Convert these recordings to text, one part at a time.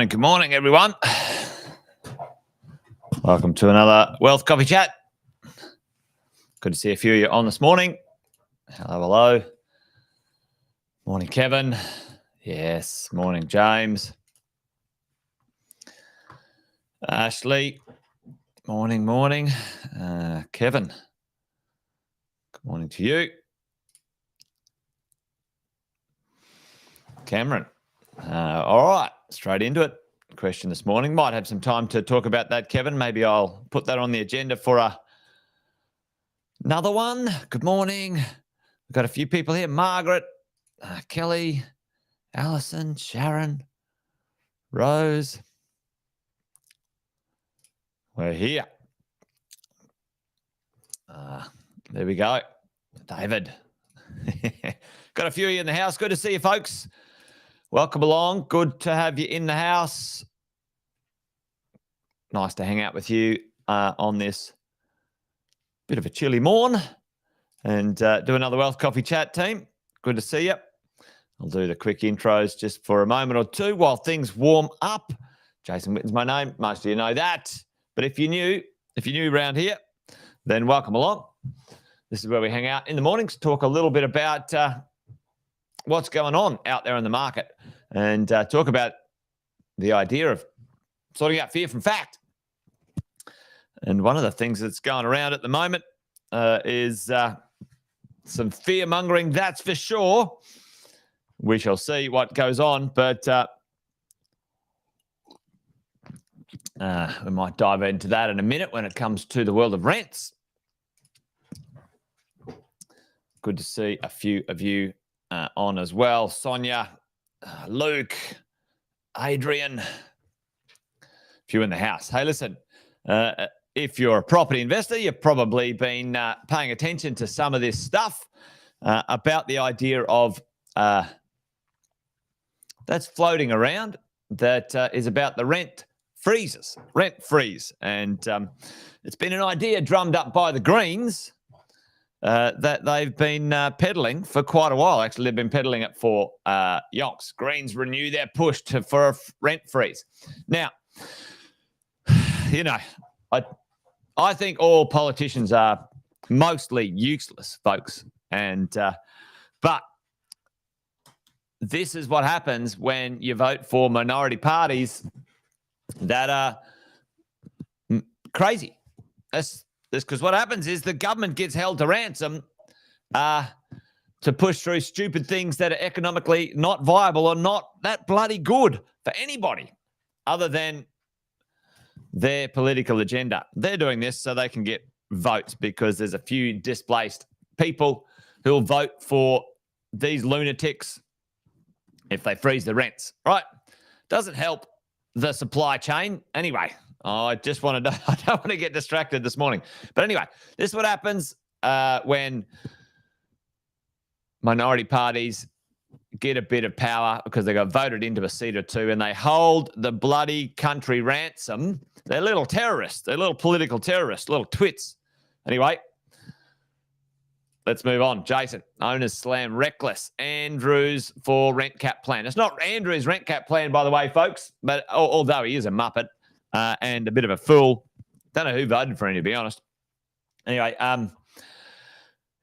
Good morning, everyone. Welcome to another Wealth Coffee Chat. Good to see a few of you on this morning. Hello. Morning, Kevin. Yes, morning, James. Ashley. Morning. Kevin. Good morning to you. Cameron. All right, straight into it. Question this morning. Might have some time to talk about that, Kevin. Maybe I'll put that on the agenda for another one. Good morning. We've got a few people here. Margaret, Kelly, Alison, Sharon, Rose. We're here. There we go. David. Got a few of you in the house. Good to see you, folks. Welcome along. Good to have you in the house. Nice to hang out with you on this bit of a chilly morn and do another Wealth Coffee Chat, team. Good to see you. I'll do the quick intros just for a moment or two while things warm up. Jason Witten's my name. Most of you know that. But if you're new around here, then welcome along. This is where we hang out in the mornings, talk a little bit about what's going on out there in the market and talk about the idea of sorting out fear from fact. And one of the things that's going around at the moment is some fear-mongering, that's for sure. We shall see what goes on, but we might dive into that in a minute when it comes to the world of rents. Good to see a few of you on as well. Sonia, Luke, Adrian, a few in the house. Hey, listen, if you're a property investor, you've probably been paying attention to some of this stuff about the idea of that's floating around that is about the rent freeze. And it's been an idea drummed up by the Greens that they've been peddling for quite a while. Actually, they've been peddling it for yonks. Greens renew their push for a rent freeze. Now, you know, I think all politicians are mostly useless, folks. And but this is what happens when you vote for minority parties that are crazy. That's because what happens is the government gets held to ransom to push through stupid things that are economically not viable or not that bloody good for anybody other than their political agenda. They're doing this so they can get votes because there's a few displaced people who will vote for these lunatics if they freeze the rents, right? Doesn't help the supply chain. Anyway, I don't want to get distracted this morning. But anyway, this is what happens when minority parties get a bit of power because they got voted into a seat or two and they hold the bloody country ransom. They're little terrorists. They're little political terrorists, little twits. Anyway, let's move on. Jason, owners slam reckless Andrews for rent cap plan. It's not Andrews' rent cap plan, by the way, folks, but although he is a muppet and a bit of a fool, don't know who voted for him, to be honest. Anyway,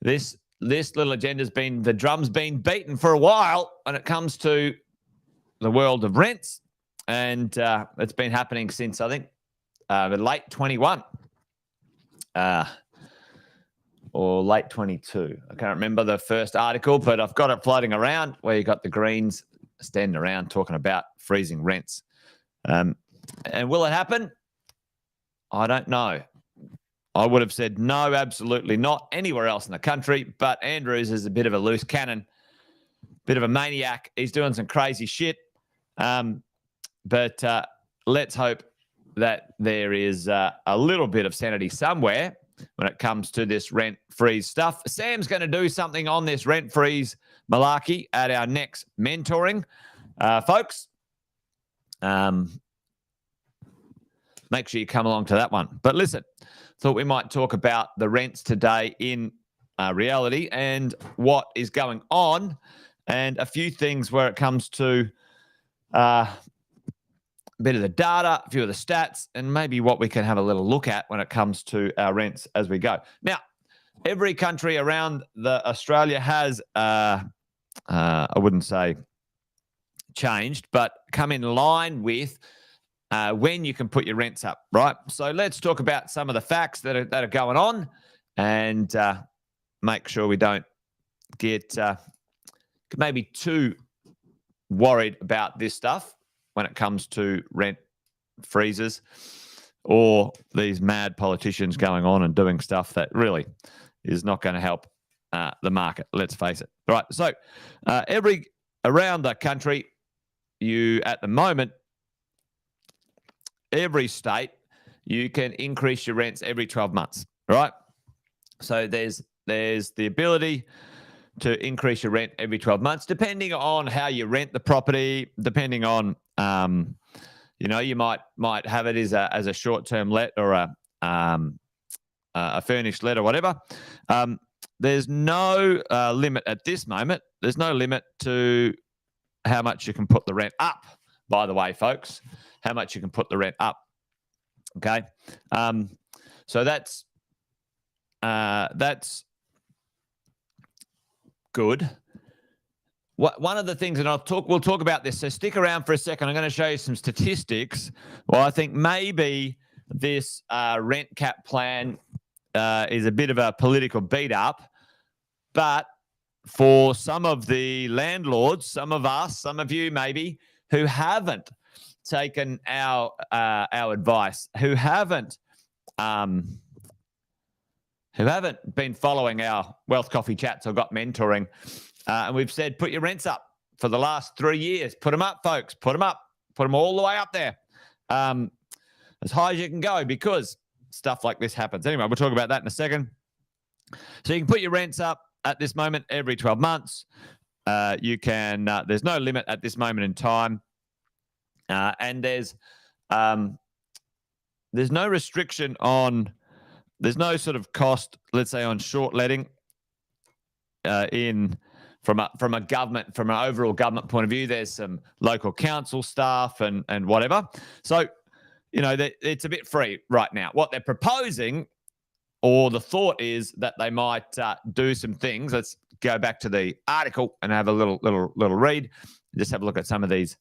this little agenda's the drum's been beaten for a while when it comes to the world of rents, and it's been happening since, I think, late 21. Or late 22. I can't remember the first article, but I've got it floating around where you got the Greens standing around talking about freezing rents. And will it happen? I don't know. I would have said no, absolutely not, anywhere else in the country. But Andrews is a bit of a loose cannon, bit of a maniac. He's doing some crazy shit. But let's hope that there is a little bit of sanity somewhere when it comes to this rent freeze stuff. Sam's going to do something on this rent freeze malarkey at our next mentoring. Folks, make sure you come along to that one. But listen, thought we might talk about the rents today in reality and what is going on, and a few things where it comes to a bit of the data, a few of the stats, and maybe what we can have a little look at when it comes to our rents as we go. Now, every country around Australia has, I wouldn't say changed, but come in line with when you can put your rents up, right? So let's talk about some of the facts that are going on, and make sure we don't get maybe too worried about this stuff when it comes to rent freezes or these mad politicians going on and doing stuff that really is not going to help the market. Let's face it. All right. So around the country, at the moment, every state, you can increase your rents every 12 months, right? So there's the ability to increase your rent every 12 months, depending on how you rent the property, depending on, you might have it as a short-term let or a furnished let or whatever. There's no limit at this moment. There's no limit to how much you can put the rent up, by the way, folks, how much you can put the rent up. Okay. So that's good. One of the things, and we'll talk about this, so stick around for a second. I'm going to show you some statistics. Well, I think maybe this rent cap plan is a bit of a political beat up, but for some of the landlords, some of us, some of you maybe, who haven't taken our advice, who haven't been following our Wealth Coffee Chats or got mentoring, and we've said, put your rents up for the last 3 years. Put them up, folks. Put them up. Put them all the way up there, as high as you can go, because stuff like this happens. Anyway, we'll talk about that in a second. So you can put your rents up at this moment every 12 months. You can. There's no limit at this moment in time, and there's no restriction on. There's no sort of cost, let's say, on short letting from an overall government point of view. There's some local council staff and whatever. So, it's a bit free right now. What they're proposing, or the thought is that they might do some things. Let's go back to the article and have a little read. Just have a look at some of these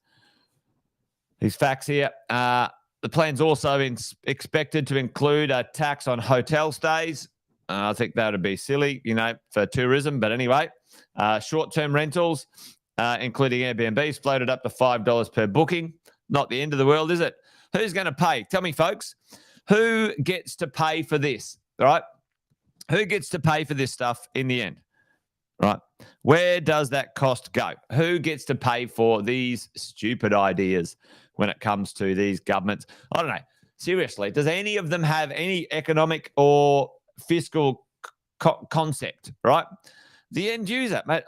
facts here. The plan's also expected to include a tax on hotel stays. I think that would be silly, for tourism. But anyway, short-term rentals, including Airbnbs, floated up to $5 per booking. Not the end of the world, is it? Who's going to pay? Tell me, folks. Who gets to pay for this? All right? Who gets to pay for this stuff in the end? Right? Where does that cost go? Who gets to pay for these stupid ideas when it comes to these governments? I don't know. Seriously, does any of them have any economic or fiscal concept, right? The end user, mate,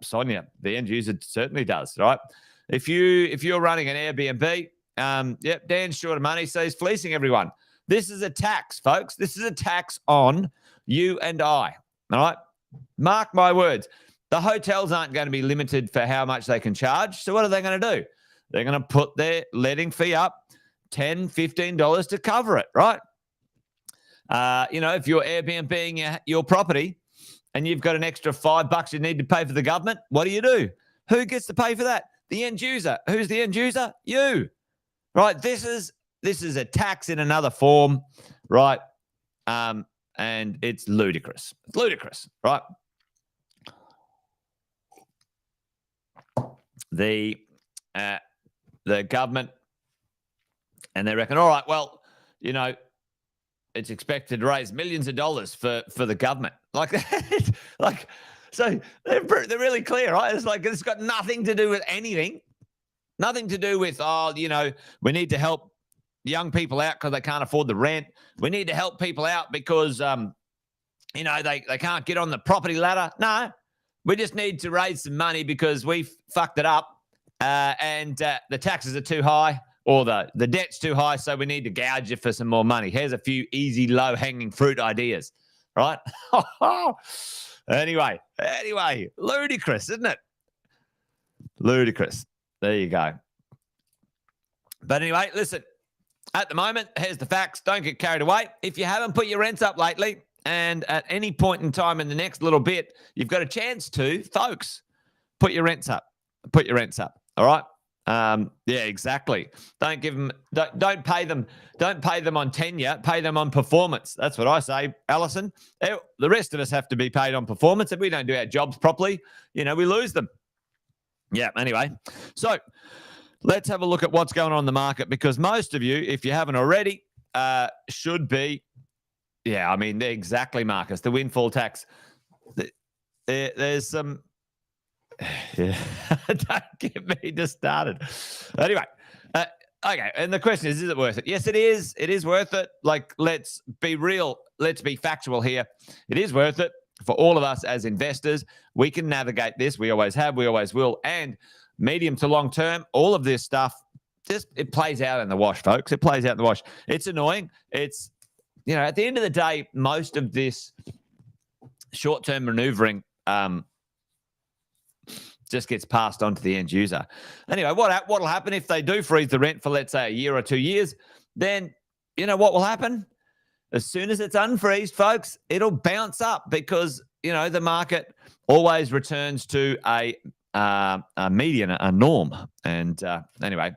Sonia, the end user certainly does, right? If you're running an Airbnb, Dan's short of money, so he's fleecing everyone. This is a tax, folks. This is a tax on you and I, all right? Mark my words. The hotels aren't going to be limited for how much they can charge. So what are they going to do? They're going to put their letting fee up $10, $15 to cover it, right? If you're Airbnb your property and you've got an extra $5 you need to pay for the government, what do? Who gets to pay for that? The end user. Who's the end user? You, right? This is a tax in another form, right? And it's ludicrous. It's ludicrous, right? The government, and they reckon, all right, well, it's expected to raise millions of dollars for the government. Like that. Like, so they're really clear, right? It's like it's got nothing to do with anything. Nothing to do with, we need to help young people out because they can't afford the rent. We need to help people out because, they can't get on the property ladder. No, we just need to raise some money because we fucked it up and the taxes are too high or the debt's too high, so we need to gouge you for some more money. Here's a few easy, low-hanging fruit ideas, right? Anyway, ludicrous, isn't it? Ludicrous. There you go. But anyway, listen, at the moment, here's the facts. Don't get carried away. If you haven't put your rents up lately, and at any point in time in the next little bit, you've got a chance to, folks, put your rents up. Put your rents up. All right. Yeah, exactly. Don't pay them on tenure, pay them on performance. That's what I say, Alison. The rest of us have to be paid on performance. If we don't do our jobs properly, we lose them. Yeah, anyway. So let's have a look at what's going on in the market, because most of you, if you haven't already, should be, exactly, Marcus, the windfall tax. There's some, yeah, don't get me just started. Anyway, okay, and the question is it worth it? Yes, it is. It is worth it. Like, let's be real. Let's be factual here. It is worth it for all of us as investors. We can navigate this. We always have. We always will. And medium to long term, all of this stuff, it plays out in the wash, folks. It plays out in the wash. It's annoying. It's, at the end of the day, most of this short-term maneuvering just gets passed on to the end user. Anyway, what'll happen if they do freeze the rent for, let's say, a year or 2 years? Then, what will happen? As soon as it's unfreezed, folks, it'll bounce up because, the market always returns to a median, a norm. And anyway,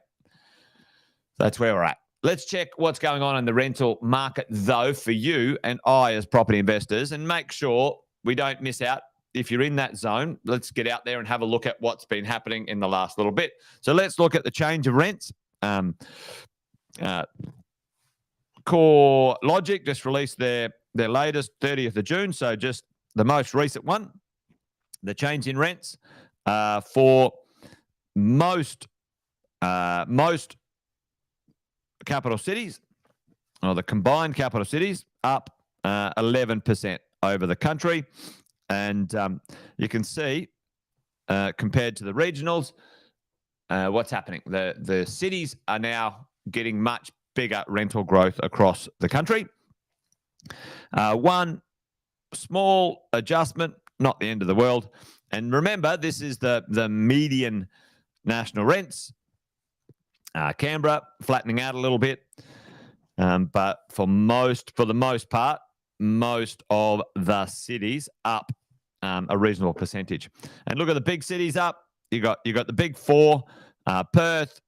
that's where we're at. Let's check what's going on in the rental market, though, for you and I as property investors, and make sure we don't miss out. If you're in that zone, let's get out there and have a look at what's been happening in the last little bit. So let's look at the change of rents. Core Logic just released their latest 30th of June, so just the most recent one. The change in rents for most capital cities, or the combined capital cities, up 11% over the country. And you can see, compared to the regionals, what's happening. The cities are now getting much bigger rental growth across the country. One small adjustment, not the end of the world. And remember, this is the median national rents. Canberra flattening out a little bit, but for the most part, most of the cities up a reasonable percentage. And look at the big cities up. You got the big four: Perth,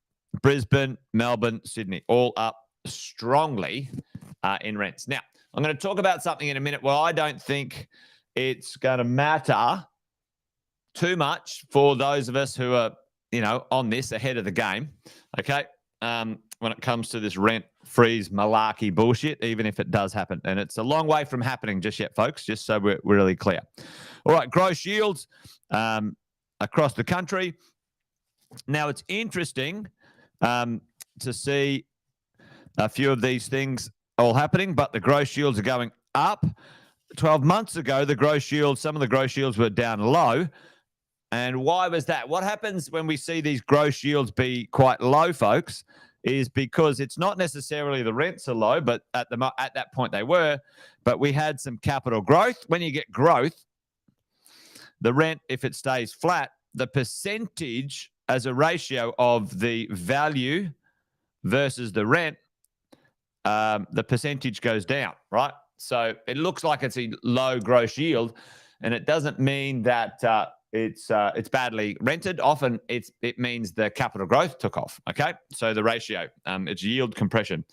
Brisbane, Melbourne, Sydney, all up strongly in rents. Now, I'm going to talk about something in a minute where I don't think it's going to matter too much for those of us who are, on this ahead of the game. Okay. When it comes to this rent freeze malarkey bullshit, even if it does happen. And it's a long way from happening just yet, folks, just so we're really clear. All right. Gross yields across the country. Now, it's interesting to see a few of these things all happening, but the gross yields are going up. 12 months ago, some of the gross yields were down low. And why was that? What happens when we see these gross yields be quite low, folks, is because it's not necessarily the rents are low, but at that point they were, but we had some capital growth. When you get growth, the rent, if it stays flat, the percentage as a ratio of the value versus the rent, the percentage goes down, right? So it looks like it's a low gross yield, and it doesn't mean that it's badly rented. Often it means the capital growth took off. Okay, so the ratio, it's yield compression.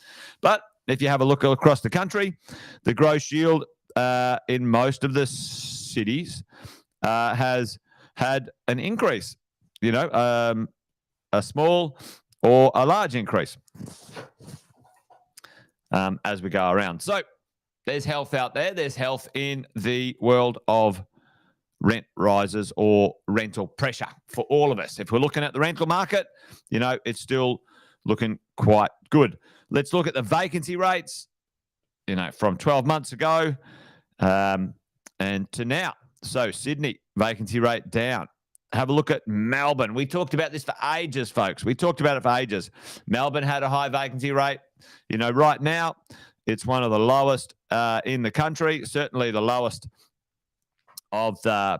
But if you have a look across the country, the gross yield in most of the cities has had an increase. A small or a large increase as we go around. So There's health out there. There's health in the world of rent rises or rental pressure for all of us. If we're looking at the rental market, it's still looking quite good. Let's look at the vacancy rates, from 12 months ago and to now. So Sydney, vacancy rate down. Have a look at Melbourne. We talked about this for ages, folks. We talked about it for ages. Melbourne had a high vacancy rate. Right now, it's one of the lowest in the country, certainly the lowest of the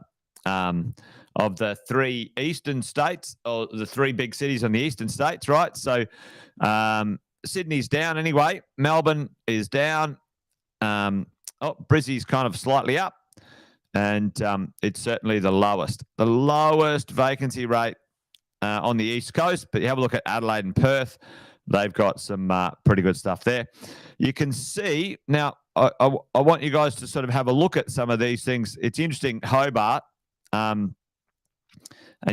three eastern states, or the three big cities in the eastern states, right? So Sydney's down anyway. Melbourne is down. Brizzy's kind of slightly up. And it's certainly the lowest vacancy rate on the East Coast. But you have a look at Adelaide and Perth. They've got some pretty good stuff there. You can see now, I want you guys to sort of have a look at some of these things. It's interesting, Hobart, and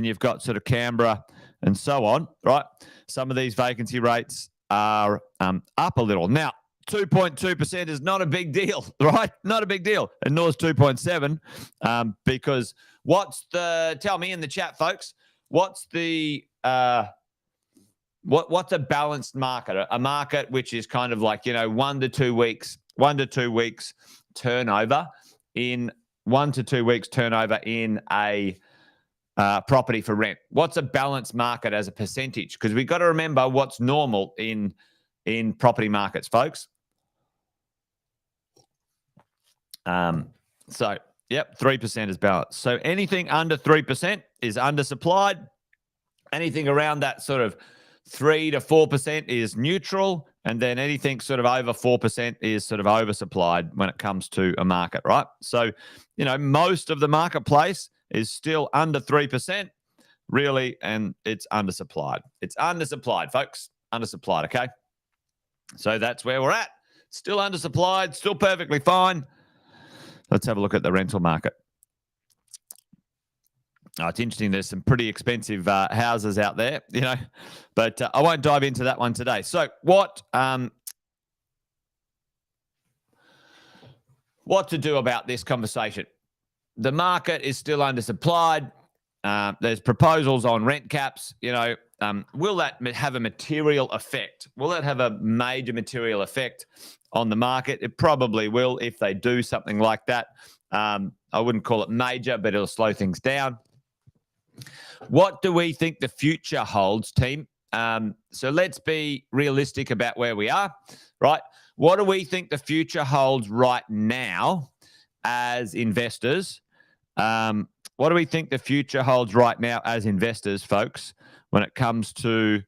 you've got sort of Canberra and so on, right? Some of these vacancy rates are up a little. Now, 2.2% is not a big deal, right? Not a big deal. And nor is 2.7 because tell me in the chat, folks, what's the what's a balanced market? A market which is kind of like, 1 to 2 weeks turnover in a property for rent. What's a balanced market as a percentage? Because we've got to remember what's normal in property markets, folks. 3% is balanced. So anything under 3% is undersupplied. Anything around that sort of 3 to 4% is neutral. And then anything sort of over 4% is sort of oversupplied when it comes to a market, right? So, most of the marketplace is still under 3%, really, and it's undersupplied. It's undersupplied, folks. Undersupplied, okay? So that's where we're at. Still undersupplied, still perfectly fine. Let's have a look at the rental market. It's interesting. There's some pretty expensive houses out there, but I won't dive into that one today. So what to do about this conversation? The market is still undersupplied. There's proposals on rent caps. Will that have a material effect? Will that have a major material effect on the market? It probably will if they do something like that. I wouldn't call it major, but it'll slow things down. What do we think the future holds, team? So let's be realistic about where we are, right? What do we think the future holds right now as investors? What do we think the future holds right now as investors, folks, when it comes to,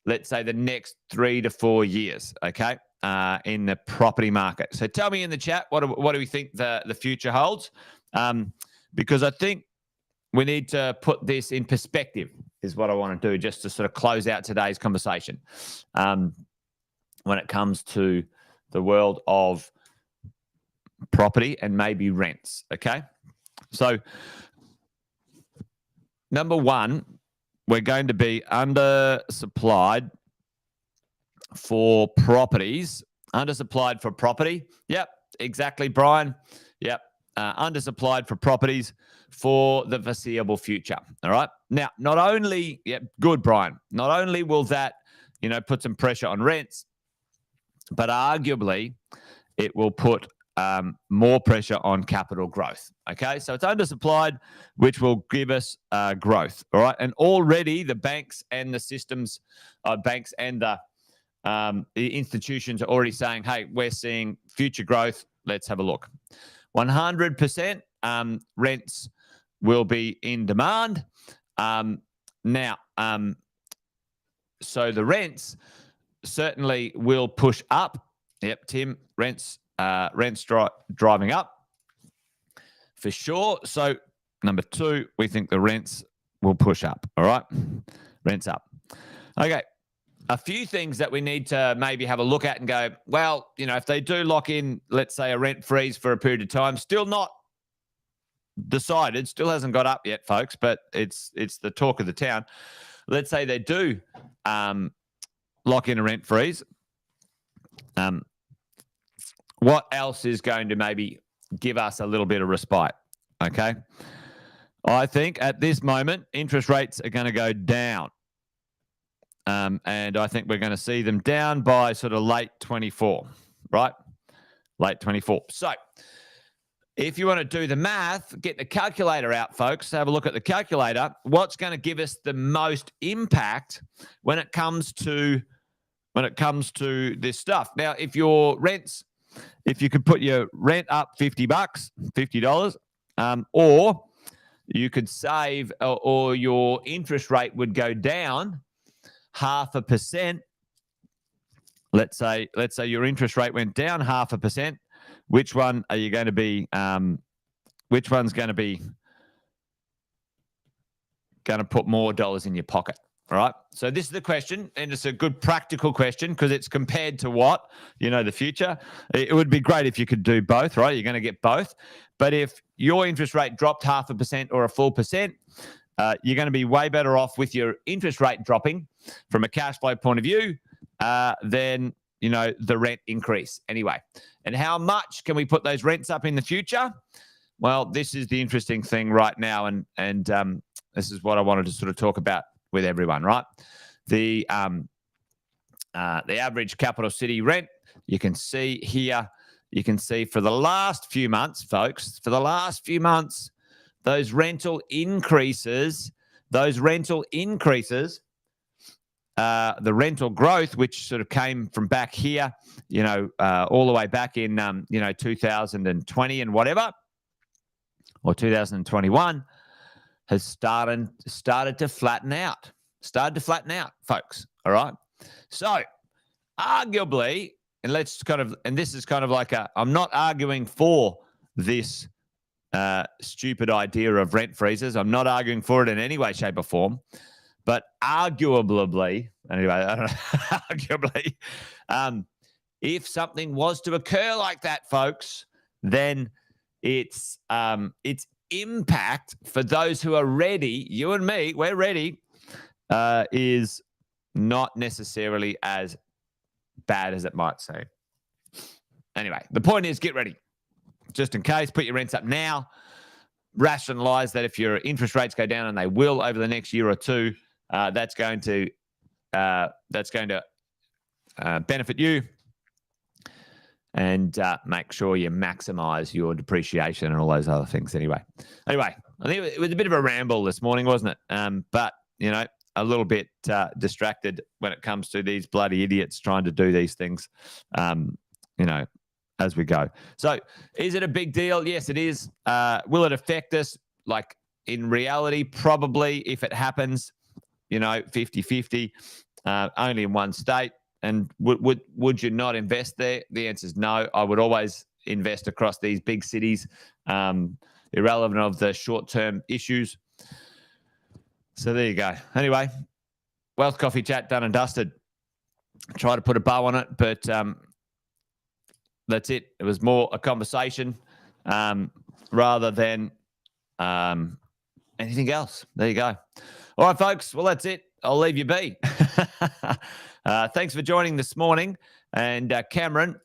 let's say, the next 3 to 4 years, okay, in the property market? So tell me in the chat, what do we think the future holds? Because I think we need to put this in perspective is what I want to do, just to sort of close out today's conversation when it comes to the world of property and maybe rents, okay? So number one, we're going to be undersupplied for properties. Undersupplied for property. Yep, exactly, Brian. Yep, undersupplied for properties for the foreseeable future. All right. Now, not only, good, Brian. Not only will that, put some pressure on rents, but arguably it will put more pressure on capital growth. Okay, so it's undersupplied, which will give us growth. All right, and already the banks and the systems, banks and the institutions are already saying, "Hey, we're seeing future growth. Let's have a look." 100% rents will be in demand. Now, so the rents certainly will push up. Yep, Tim, rents driving up for sure. So number two, we think the rents will push up. All right, rents up. Okay, a few things that we need to maybe have a look at and go, well, if they do lock in, let's say, a rent freeze for a period of time, still not decided, still hasn't got up yet, folks, but it's the talk of the town. Let's say they do lock in a rent freeze. what else is going to maybe give us a little bit of respite? Okay. I think at this moment, interest rates are going to go down. And I think we're going to see them down by sort of late 24, right? Late 24. So if you want to do the math, get the calculator out, folks. Have a look at the calculator. What's going to give us the most impact when it comes to this stuff? Now, if you could put your rent up $50, $50, or you could save, or your interest rate would go down 0.5%. Let's say your interest rate went down 0.5%. Which one are you going to be? Which one's going to put more dollars in your pocket? All right. So this is the question, and it's a good practical question because it's compared to what, the future. It would be great if you could do both, right? You're going to get both. But if your interest rate dropped 0.5% or a full percent, you're going to be way better off with your interest rate dropping from a cash flow point of view than the rent increase anyway. And how much can we put those rents up in the future? Well, this is the interesting thing right now, and this is what I wanted to sort of talk about with everyone, right? The average capital city rent, you can see here, you can see for the last few months, folks, those rental increases, the rental growth, which sort of came from back here, all the way back in, 2020 and whatever, or 2021, has started to flatten out. Folks. All right. So, arguably, and this is kind of like I'm not arguing for this stupid idea of rent freezes. I'm not arguing for it in any way, shape, or form. But arguably, anyway, I don't know, arguably, if something was to occur like that, folks, then its impact for those who are ready, you and me, we're ready, is not necessarily as bad as it might seem. Anyway, the point is, get ready. Just in case, put your rents up now. Rationalize that if your interest rates go down, and they will over the next year or two, that's going to benefit you, and make sure you maximize your depreciation and all those other things. Anyway, I think it was a bit of a ramble this morning, wasn't it? But a little bit distracted when it comes to these bloody idiots trying to do these things, as we go. So is it a big deal? Yes, it is. Will it affect us? Like, in reality, probably, if it happens, 50-50, only in one state. And would you not invest there? The answer is no. I would always invest across these big cities, irrelevant of the short-term issues. So there you go. Anyway, Wealth Coffee Chat done and dusted. Try to put a bow on it, but that's it. It was more a conversation rather than anything else. There you go. All right, folks. Well, that's it. I'll leave you be. Thanks for joining this morning. And Cameron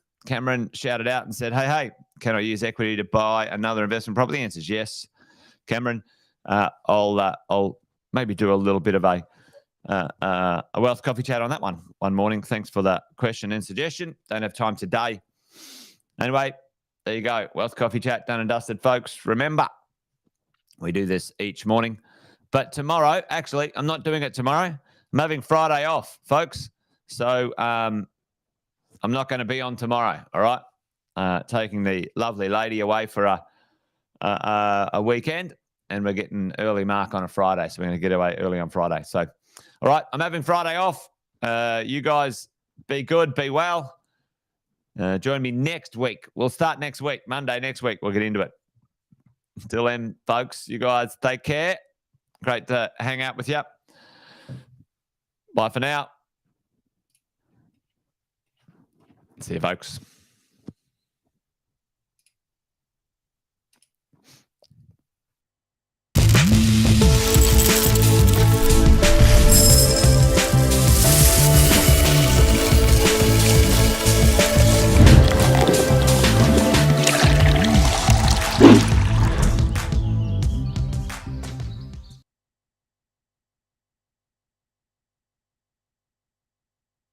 shouted out and said, hey, can I use equity to buy another investment property? The answer is yes. Cameron, I'll maybe do a little bit of a Wealth Coffee Chat on that one morning. Thanks for that question and suggestion. Don't have time today. Anyway, there you go. Wealth Coffee Chat done and dusted, folks. Remember, we do this each morning. But tomorrow, actually, I'm not doing it tomorrow. I'm having Friday off, folks. So I'm not going to be on tomorrow, all right? Taking the lovely lady away for a weekend, and we're getting early mark on a Friday. So we're going to get away early on Friday. So, all right, I'm having Friday off. You guys be good, be well. Join me next week. We'll start next week, Monday next week. We'll get into it. Till then, folks, you guys take care. Great to hang out with you. Bye for now. See you, folks.